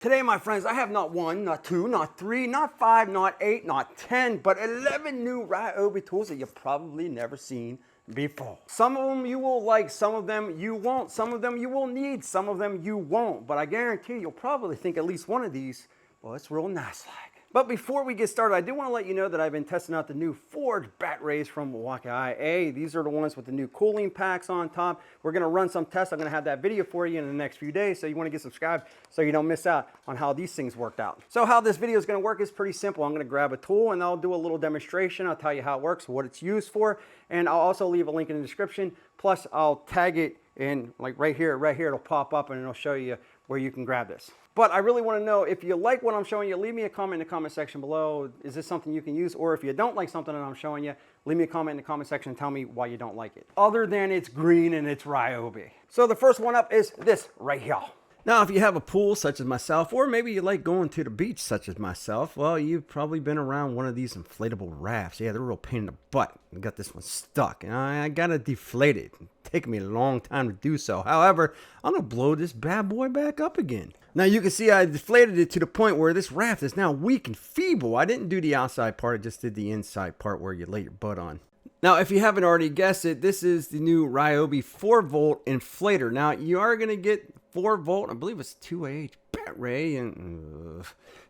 Today, my friends, I have not one, not two, not three, not five, not eight, not 10, but 11 new Ryobi tools that you've probably never seen before. Some of them you will like, some of them you won't, some of them you will need, some of them you won't, but I guarantee you'll probably think at least one of these, well, it's real nice like. But before we get started, I do want to let you know that I've been testing out the new Forge bat rays from Milwaukee IA. These are the ones with the new cooling packs on top. We're going to run some tests. I'm going to have that video for you in the next few days, so you want to get subscribed so you don't miss out on how these things worked out. So how this video is going to work is pretty simple. I'm going to grab a tool and I'll do a little demonstration. I'll tell you how it works, what it's used for, and I'll also leave a link in the description. Plus, I'll tag it in, like right here, it'll pop up and it'll show you where you can grab this. But I really want to know, if you like what I'm showing you, leave me a comment in the comment section below. Is this something you can use? Or if you don't like something that I'm showing you, leave me a comment in the comment section and tell me why you don't like it, other than it's green and it's Ryobi. So the first one up is this right here. Now, if you have a pool such as myself, or maybe you like going to the beach such as myself, well, you've probably been around one of these inflatable rafts. Yeah, they're a real pain in the butt. I got this one stuck, and I got to deflate it. It's taken me a long time to do so. However, I'm going to blow this bad boy back up again. Now, you can see I deflated it to the point where this raft is now weak and feeble. I didn't do the outside part. I just did the inside part where you lay your butt on. Now, if you haven't already guessed it, this is the new Ryobi 4-volt inflator. Now, you are going to get 4-volt, I believe it's 2Ah bat ray,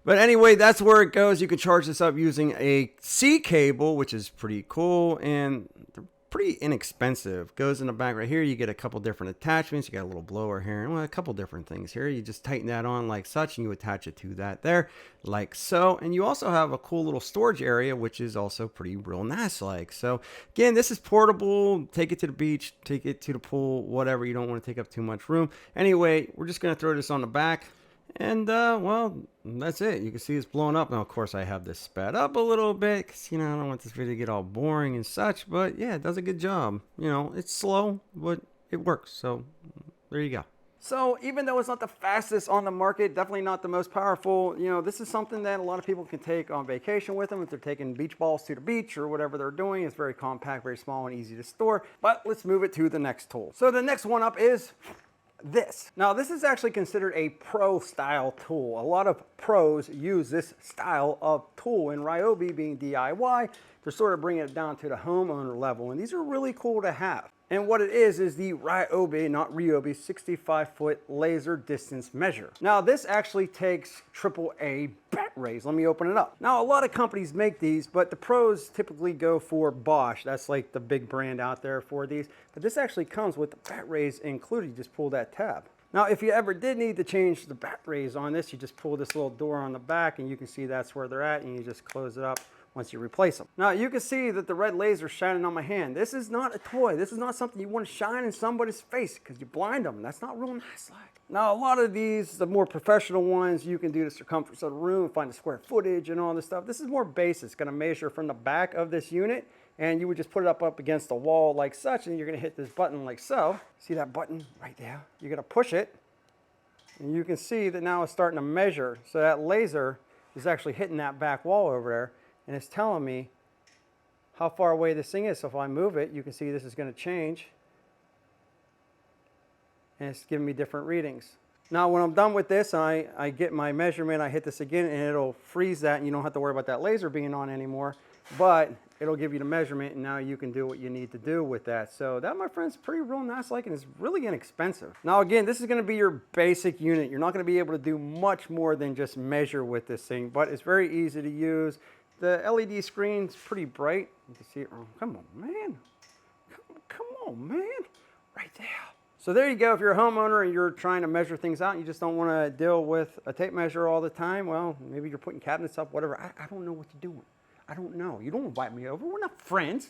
but anyway, that's where it goes. You can charge this up using a C cable, which is pretty cool, and they're pretty inexpensive. Goes in the back right here. You get a couple different attachments. You got a little blower here, and well, a couple different things here. You just tighten that on like such, and you attach it to that there like so. And you also have a cool little storage area, which is also pretty real nice like. So again, this is portable. Take it to the beach, take it to the pool, whatever. You don't want to take up too much room. Anyway, we're just going to throw this on the back. And, well, that's it. You can see it's blowing up. Now, of course, I have this sped up a little bit because, you know, I don't want this video to get all boring and such. But, yeah, it does a good job. You know, it's slow, but it works. So, there you go. So, even though it's not the fastest on the market, definitely not the most powerful, you know, this is something that a lot of people can take on vacation with them if they're taking beach balls to the beach or whatever they're doing. It's very compact, very small, and easy to store. But let's move it to the next tool. So, the next one up is this. Now, this is actually considered a pro style tool. A lot of pros use this style of tool, and Ryobi being DIY, they're sort of bringing it down to the homeowner level, and these are really cool to have. And what it is the Ryobi, not Ryobi, 65-foot laser distance measure. Now, this actually takes AAA bat rays. Let me open it up. Now, a lot of companies make these, but the pros typically go for Bosch. That's like the big brand out there for these. But this actually comes with the bat rays included. You just pull that tab. Now, if you ever did need to change the bat rays on this, you just pull this little door on the back, and you can see that's where they're at, and you just close it up once you replace them. Now, you can see that the red laser is shining on my hand. This is not a toy. This is not something you want to shine in somebody's face because you blind them. That's not real nice like. Now, a lot of these, the more professional ones, you can do the circumference of the room, find the square footage and all this stuff. This is more basic. It's going to measure from the back of this unit, and you would just put it up against the wall like such, and you're going to hit this button like so. See that button right there? You're going to push it, and you can see that now it's starting to measure. So that laser is actually hitting that back wall over there, and it's telling me how far away this thing is. So if I move it, you can see this is going to change, and it's giving me different readings. Now, when I'm done with this, I get my measurement, I hit this again, and it'll freeze that, and you don't have to worry about that laser being on anymore, but it'll give you the measurement, and now you can do what you need to do with that. So that, my friends, is pretty real nice like, and it's really inexpensive. Now, again, this is going to be your basic unit. You're not going to be able to do much more than just measure with this thing, but it's very easy to use. The LED screen's pretty bright. You can see it. Oh, come on, man. Come on, man. Right there. So there you go. If you're a homeowner and you're trying to measure things out and you just don't want to deal with a tape measure all the time, well, maybe you're putting cabinets up, whatever. I don't know what you're doing. I don't know. You don't invite me over. We're not friends.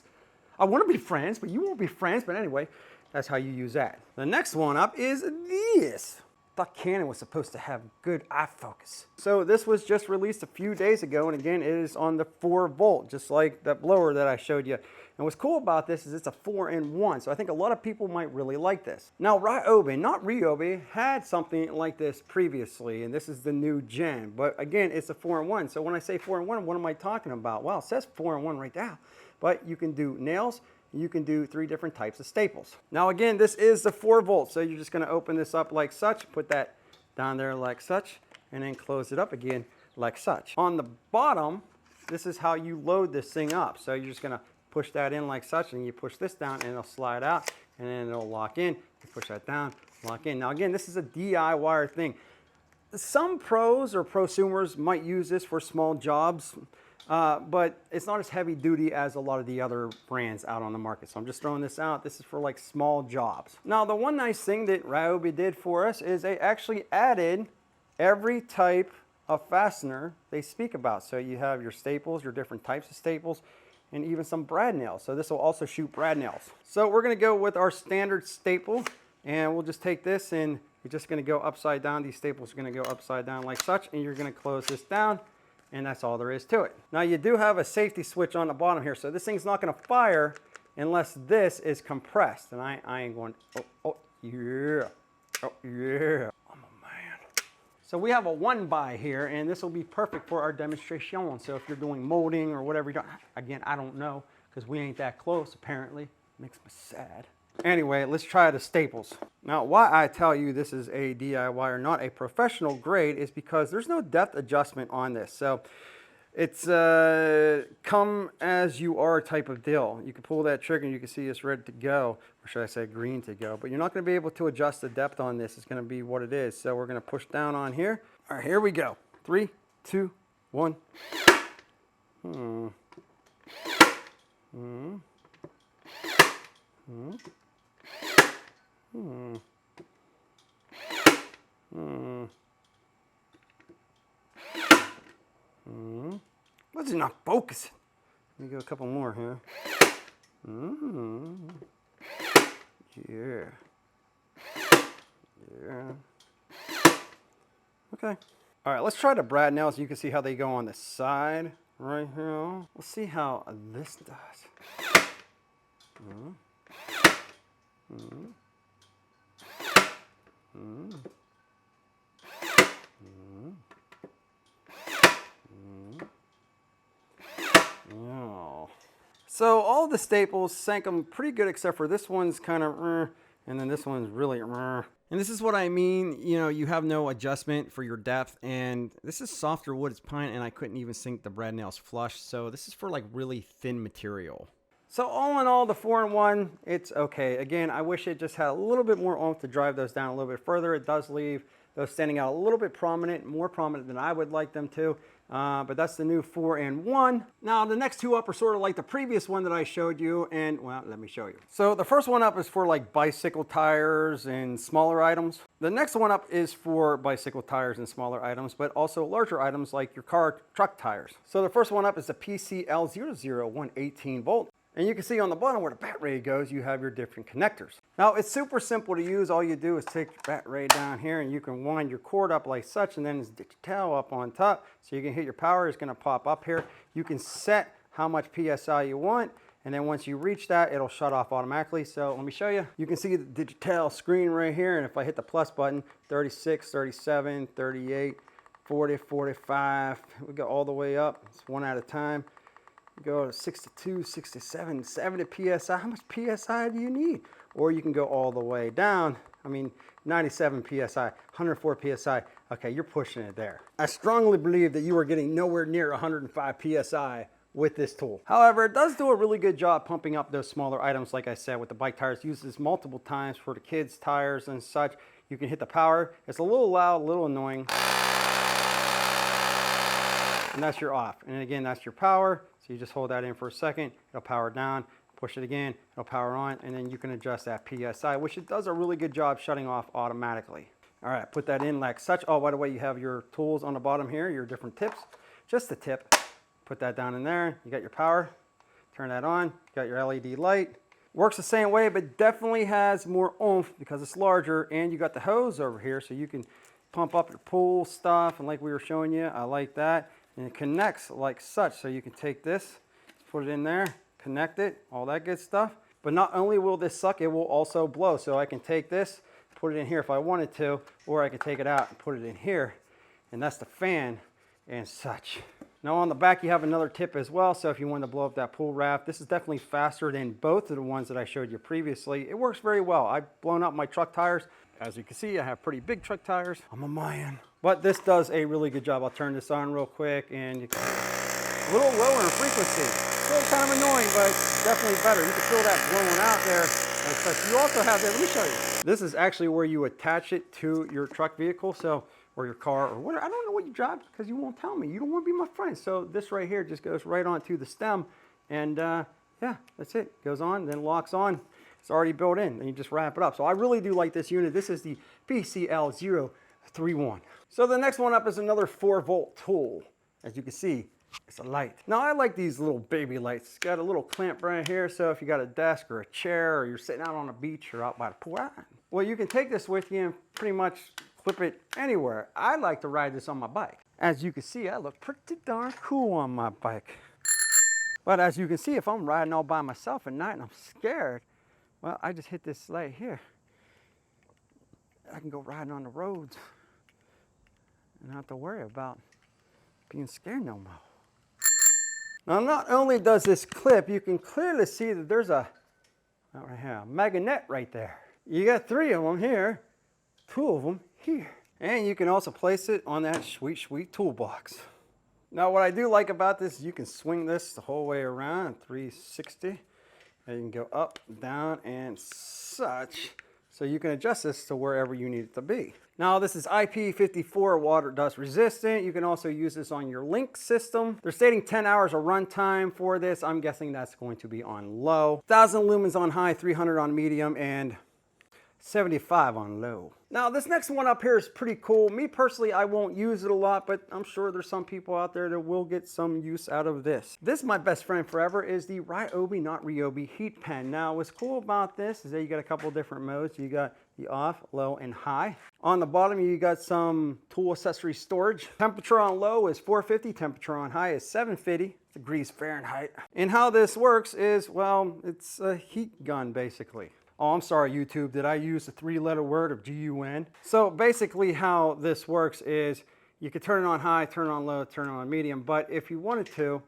I want to be friends, but you won't be friends. But anyway, that's how you use that. The next one up is this. I thought Canon was supposed to have good eye focus. So this was just released a few days ago, and again, it is on the 4-volt, just like that blower that I showed you. And what's cool about this is it's a 4-in-1, so I think a lot of people might really like this. Now, Ryobi, not Ryobi, had something like this previously, and this is the new gen. But again, it's a 4-in-1. So when I say 4-in-1, what am I talking about? Well, it says 4-in-1 right there, but you can do nails, you can do 3 different types of staples. Now again, this is the 4-volt, so you're just going to open this up like such, put that down there like such, and then close it up again like such. On the bottom, this is how you load this thing up. So you're just gonna push that in like such, and you push this down and it'll slide out, and then it'll lock in. You push that down, lock in. Now again, this is a DIY thing. Some pros or prosumers might use this for small jobs, but it's not as heavy duty as a lot of the other brands out on the market. So I'm just throwing this out. This is for like small jobs. Now the one nice thing that Ryobi did for us is they actually added every type of fastener they speak about. So you have your staples, your different types of staples, and even some brad nails. So this will also shoot brad nails. So we're gonna go with our standard staple, and we'll just take this and you're just gonna go upside down. These staples are gonna go upside down like such, and you're gonna close this down, and that's all there is to it. Now you do have a safety switch on the bottom here, so this thing's not gonna fire unless this is compressed. And I ain't going, oh yeah, oh yeah. So we have a 1x here, and this will be perfect for our demonstration. So if you're doing molding or whatever you're doing, again, I don't know, because we ain't that close apparently. Makes me sad. Anyway, let's try the staples. Now, why I tell you this is a DIY or not a professional grade is because there's no depth adjustment on this. So it's come as you are type of deal. You can pull that trigger and you can see it's ready to go, or should I say green to go, but you're not going to be able to adjust the depth on this. It's going to be what it is. So we're going to push down on here. All right, here we go. 3, 2, 1. What's it not focusing? Let me go a couple more here. Yeah. Okay. All right, let's try the brad nails. You can see how they go on the side right here. We'll see how this does. So all the staples sank them pretty good, except for this one's kind of, and then this one's really, and this is what I mean. You know, you have no adjustment for your depth, and this is softer wood, it's pine, and I couldn't even sink the brad nails flush. So this is for like really thin material. So all in all, the 4-in-1, it's okay. Again, I wish it just had a little bit more oomph to drive those down a little bit further. It does leave those standing out a little bit prominent, more prominent than I would like them to. But that's the new 4-in-1. Now the next two up are sort of like the previous one that I showed you, and well, let me show you. So the first one up is for like bicycle tires and smaller items. The next one up is for bicycle tires and smaller items, but also larger items like your car, truck tires. So the first one up is the PCL00 18 volt. And you can see on the bottom where the battery goes, you have your different connectors. Now it's super simple to use. All you do is take your battery down here and you can wind your cord up like such, and then it's your tail up on top. So you can hit your power, it's gonna pop up here. You can set how much PSI you want, and then once you reach that, it'll shut off automatically. So let me show you. You can see the digital screen right here, and if I hit the plus button, 36, 37, 38, 40, 45, we go all the way up. It's one at a time. Go to 62, 67, 70 PSI. How much PSI do you need? Or you can go all the way down. I mean, 97 PSI, 104 PSI. Okay, you're pushing it there. I strongly believe that you are getting nowhere near 105 PSI with this tool. However, it does do a really good job pumping up those smaller items. Like I said, with the bike tires, use this multiple times for the kids' tires and such. You can hit the power. It's a little loud, a little annoying. And that's your off. And again, that's your power. So you just hold that in for a second, it'll power down, push it again, it'll power on, and then you can adjust that PSI, which it does a really good job shutting off automatically. All right, put that in like such. Oh, by the way, you have your tools on the bottom here, your different tips. Just the tip, put that down in there. You got your power, turn that on, you got your LED light. Works the same way, but definitely has more oomph because it's larger, and you got the hose over here, so you can pump up your pool stuff, and like we were showing you, I like that. And it connects like such, so you can take this, put it in there, connect it, all that good stuff. But not only will this suck, it will also blow. So I can take this, put it in here if I wanted to, or I can take it out and put it in here. And that's the fan and such. Now on the back, you have another tip as well. So if you want to blow up that pool raft, this is definitely faster than both of the ones that I showed you previously. It works very well. I've blown up my truck tires. As you can see, I have pretty big truck tires. I'm a man. But this does a really good job. I'll turn this on real quick, and you can, a little lower in frequency. Still kind of annoying, but it's definitely better. You can feel that blowing out there. You also have there, let me show you. This is actually where you attach it to your truck vehicle, so, or your car, or whatever. I don't know what you drive because you won't tell me. You don't want to be my friend. So this right here just goes right onto the stem, and yeah, that's it. Goes on, then locks on. It's already built in, and you just wrap it up. So I really do like this unit. This is the PCL031. So the next one up is another 4-volt tool. As you can see, it's a light. Now I like these little baby lights. It's got a little clamp right here, so if you got a desk or a chair, or you're sitting out on a beach or out by the pool, well, you can take this with you and pretty much clip it anywhere. I like to ride this on my bike. As you can see, I look pretty darn cool on my bike. But as you can see, if I'm riding all by myself at night and I'm scared, well, I just hit this light here. I can go riding on the roads and not have to worry about being scared no more. Now, not only does this clip, you can clearly see that there's a magnet right there. You got 3 of them here, 2 of them here. And you can also place it on that sweet, sweet toolbox. Now, what I do like about this is you can swing this the whole way around 360. And you can go up, down, and such. So you can adjust this to wherever you need it to be. Now this is IP54 water dust resistant. You can also use this on your Link system. They're stating 10 hours of runtime for this. I'm guessing that's going to be on low. 1000 lumens on high, 300 on medium, and 75 on low. Now this next one up here is pretty cool. Me personally, I won't use it a lot, but I'm sure there's some people out there that will get some use out of this. This, my best friend forever, is the Ryobi, not Ryobi, heat pen. Now what's cool about this is that you got a couple different modes. You got the off, low, and high. On the bottom, you got some tool accessory storage. Temperature on low is 450, temperature on high is 750 degrees Fahrenheit. And how this works is, well, it's a heat gun basically. Oh, I'm sorry, YouTube. Did I use the 3-letter word of GUN? So basically how this works is you could turn it on high, turn it on low, turn it on medium. But if you wanted to,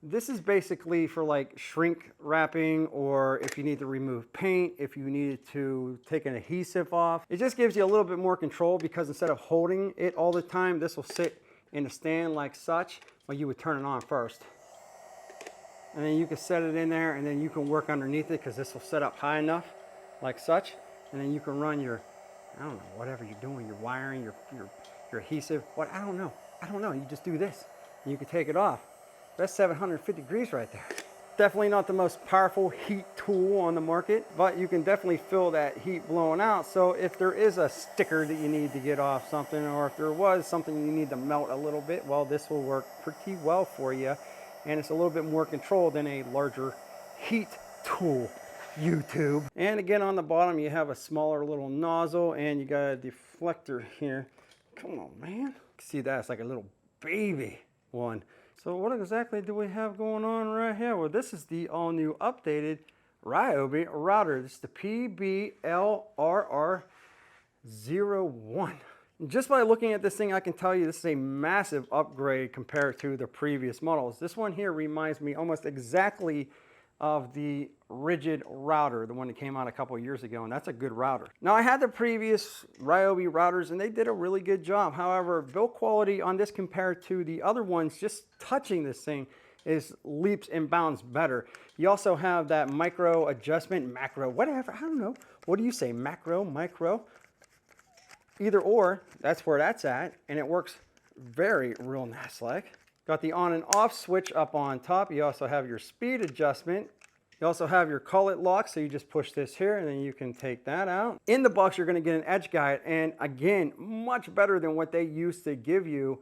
this is basically for like shrink wrapping, or if you need to remove paint, if you needed to take an adhesive off. It just gives you a little bit more control because instead of holding it all the time, this will sit in a stand like such. Well, you would turn it on first. And then you can set it in there, and then you can work underneath it because this will set up high enough like such, and then you can run your, I don't know, whatever you're doing, your wiring, your adhesive, what, I don't know, you just do this, and you can take it off. That's 750 degrees right there. Definitely not the most powerful heat tool on the market, but you can definitely feel that heat blowing out. So if there is a sticker that you need to get off something, or if there was something you need to melt a little bit, well, this will work pretty well for you, and it's a little bit more controlled than a larger heat tool. YouTube. And again, on the bottom you have a smaller little nozzle, and you got a deflector here. Come on, man. See, that's like a little baby one. So what exactly do we have going on right here? Well, this is the all new updated Ryobi router. This is the PBLRR01. Just by looking at this thing, I can tell you this is a massive upgrade compared to the previous models. This one here reminds me almost exactly of the rigid router, the one that came out a couple of years ago, and that's a good router. Now, I had the previous Ryobi routers, and they did a really good job. However, build quality on this compared to the other ones, just touching this thing, is leaps and bounds better. You also have that micro adjustment, macro, whatever, I don't know. What do you say, macro, micro? Either or, that's where that's at, and it works very real nice-like. Got the on and off switch up on top. You also have your speed adjustment. You also have your call-it lock, so you just push this here and then you can take that out. In the box, you're gonna get an edge guide, and again, much better than what they used to give you.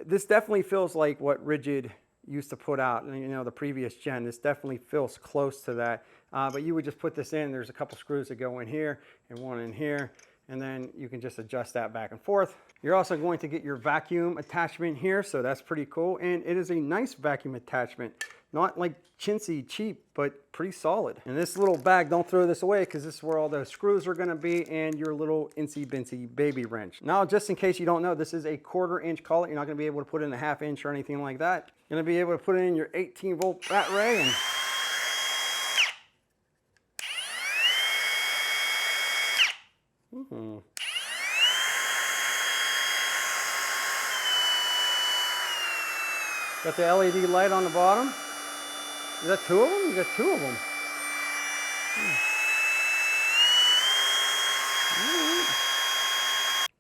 This definitely feels like what Rigid used to put out, you know, the previous gen. This definitely feels close to that. But you would just put this in. There's a couple screws that go in here and one in here, and then you can just adjust that back and forth. You're also going to get your vacuum attachment here, so that's pretty cool. And it is a nice vacuum attachment. Not like chintzy cheap, but pretty solid. And this little bag, don't throw this away because this is where all those screws are gonna be and your little incy bincy baby wrench. Now, just in case you don't know, this is a 1/4 inch collet. You're not gonna be able to put in a 1/2 inch or anything like that. You're gonna be able to put in your 18-volt rat ray and Got the LED light on the bottom. Is that two of them? You got two of them.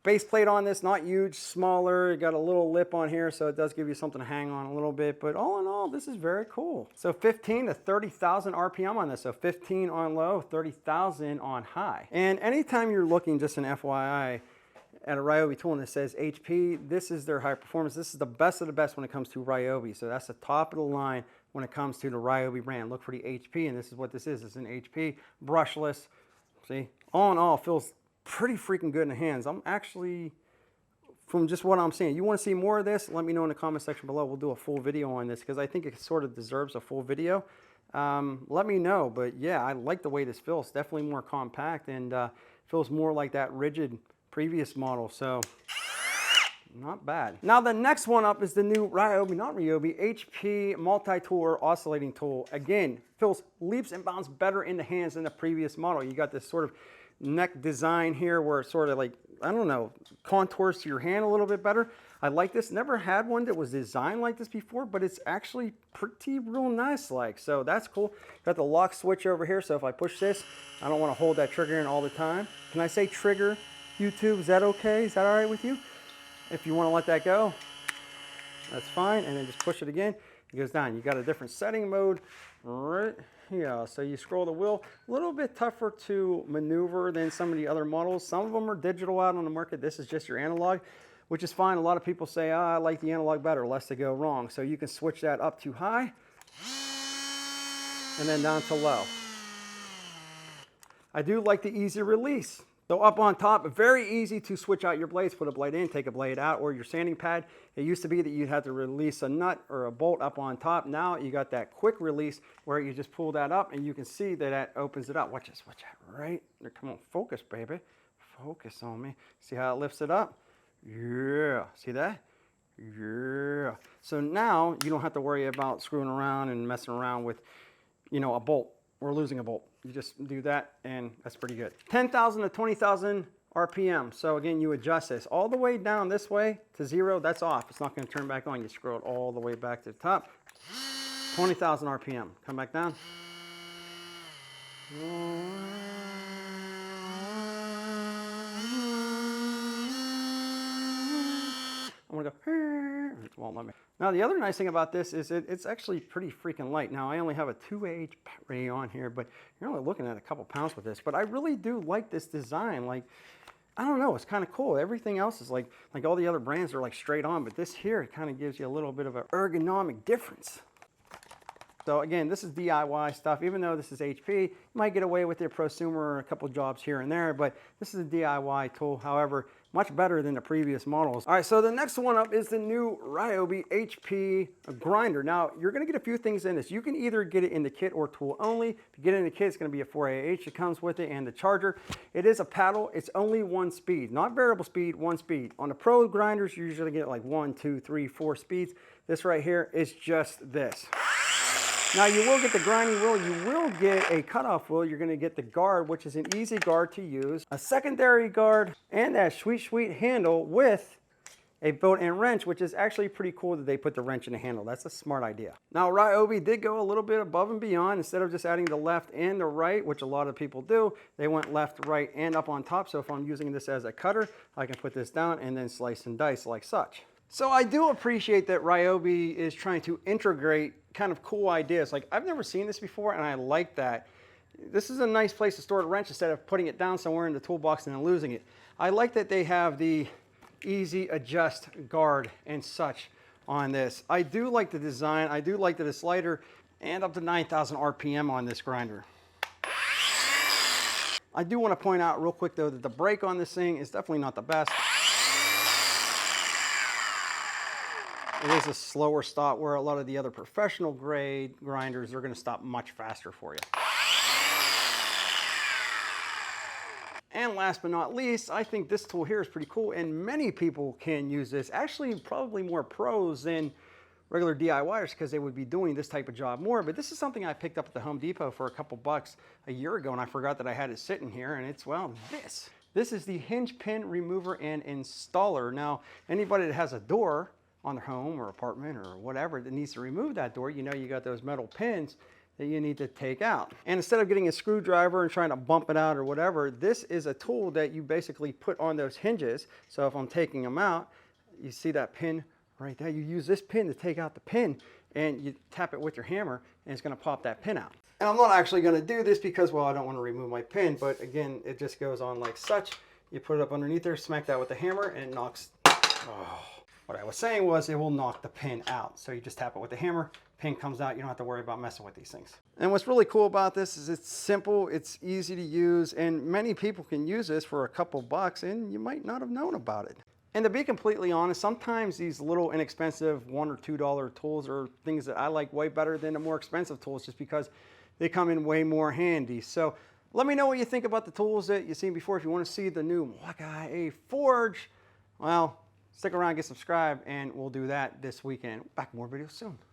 Base plate on this, not huge, smaller. You got a little lip on here, so it does give you something to hang on a little bit. But all in all, this is very cool. So 15 to 30,000 RPM on this. So 15 on low, 30,000 on high. And anytime you're looking, just an FYI, at a Ryobi tool and it says HP, this is their high performance. This is the best of the best when it comes to Ryobi. So that's the top of the line when it comes to the Ryobi brand. Look for the HP, and this is what this is. It's an HP, brushless. See, all in all, feels pretty freaking good in the hands. I'm actually, from just what I'm seeing, you want to see more of this, let me know in the comment section below. We'll do a full video on this because I think it sort of deserves a full video. Let me know, but yeah, I like the way this feels. Definitely more compact and feels more like that rigid previous model, so not bad. Now the next one up is the new Ryobi, not Ryobi, HP Multitool or oscillating tool. Again, feels leaps and bounds better in the hands than the previous model. You got this sort of neck design here where it sort of like, I don't know, contours to your hand a little bit better. I like this. Never had one that was designed like this before, but it's actually pretty real nice like, so that's cool. Got the lock switch over here, so if I push this, I don't want to hold that trigger in all the time. Can I say trigger, YouTube? Is that okay? Is that all right with you? If you want to let that go, that's fine, and then just push it again. It goes down. You got a different setting mode right here. So you scroll the wheel. A little bit tougher to maneuver than some of the other models. Some of them are digital out on the market. This is just your analog, which is fine. A lot of people say, I like the analog better, lest they go wrong. So you can switch that up to high and then down to low. I do like the easy release. So up on top, very easy to switch out your blades, put a blade in, take a blade out, or your sanding pad. It used to be that you'd have to release a nut or a bolt up on top. Now you got that quick release where you just pull that up and you can see that that opens it up. Watch this, watch that, right there. Come on, focus, baby. Focus on me. See how it lifts it up? Yeah, see that? Yeah. So now you don't have to worry about screwing around and messing around with, you know, a bolt or losing a bolt. You just do that and that's pretty good. 10,000 to 20,000 RPM. So again, you adjust this all the way down this way to 0. That's off. It's not going to turn back on. You scroll it all the way back to the top. 20,000 RPM. Come back down. I'm going to go, it won't let me. Now the other nice thing about this is it's actually pretty freaking light. Now I only have a 2Ah battery on here, but you're only looking at a couple pounds with this. But I really do like this design. Like, I don't know, it's kind of cool. Everything else is like all the other brands are like straight on, but this here, it kind of gives you a little bit of an ergonomic difference. So again, this is DIY stuff. Even though this is HP, you might get away with your prosumer or a couple jobs here and there, but this is a DIY tool. However, much better than the previous models. All right, so the next one up is the new Ryobi HP grinder. Now, you're gonna get a few things in this. You can either get it in the kit or tool only. If you get it in the kit, it's gonna be a 4AH that comes with it and the charger. It is a paddle, it's only one speed, not variable speed, one speed. On the pro grinders, you usually get like 1, 2, 3, 4 speeds. This right here is just this. Now you will get the grinding wheel, you will get a cutoff wheel, you're gonna get the guard, which is an easy guard to use, a secondary guard, and that sweet handle with a built-in wrench, which is actually pretty cool that they put the wrench in the handle. That's a smart idea. Now Ryobi did go a little bit above and beyond. Instead of just adding the left and the right, which a lot of people do, they went left, right, and up on top. So if I'm using this as a cutter, I can put this down and then slice and dice like such. So I do appreciate that Ryobi is trying to integrate kind of cool ideas. Like, I've never seen this before, and I like that. This is a nice place to store the wrench instead of putting it down somewhere in the toolbox and then losing it. I like that they have the easy adjust guard and such on this. I do like the design. I do like that it's lighter and up to 9,000 RPM on this grinder. I do want to point out real quick though that the brake on this thing is definitely not the best. It is a slower stop where a lot of the other professional grade grinders are going to stop much faster for you. And last but not least, I think this tool here is pretty cool and many people can use this. Actually, probably more pros than regular DIYers because they would be doing this type of job more. But this is something I picked up at the Home Depot for a couple bucks a year ago and I forgot that I had it sitting here, and it's, well, this. This is the hinge pin remover and installer. Now, anybody that has a door on their home or apartment or whatever that needs to remove that door, you know you got those metal pins that you need to take out. And instead of getting a screwdriver and trying to bump it out or whatever, this is a tool that you basically put on those hinges. So if I'm taking them out, you see that pin right there. You use this pin to take out the pin and you tap it with your hammer and it's gonna pop that pin out. And I'm not actually gonna do this because, well, I don't wanna remove my pin, but again, it just goes on like such. You put it up underneath there, smack that with the hammer and it knocks, what I was saying was it will knock the pin out. So you just tap it with the hammer, pin comes out, you don't have to worry about messing with these things. And what's really cool about this is it's simple, it's easy to use, and many people can use this for a couple bucks and you might not have known about it. And to be completely honest, sometimes these little inexpensive $1 or $2 tools are things that I like way better than the more expensive tools just because they come in way more handy. So let me know what you think about the tools that you've seen before. If you want to see the new Wakai Forge, well, stick around, get subscribed, and we'll do that this weekend. Back with more videos soon.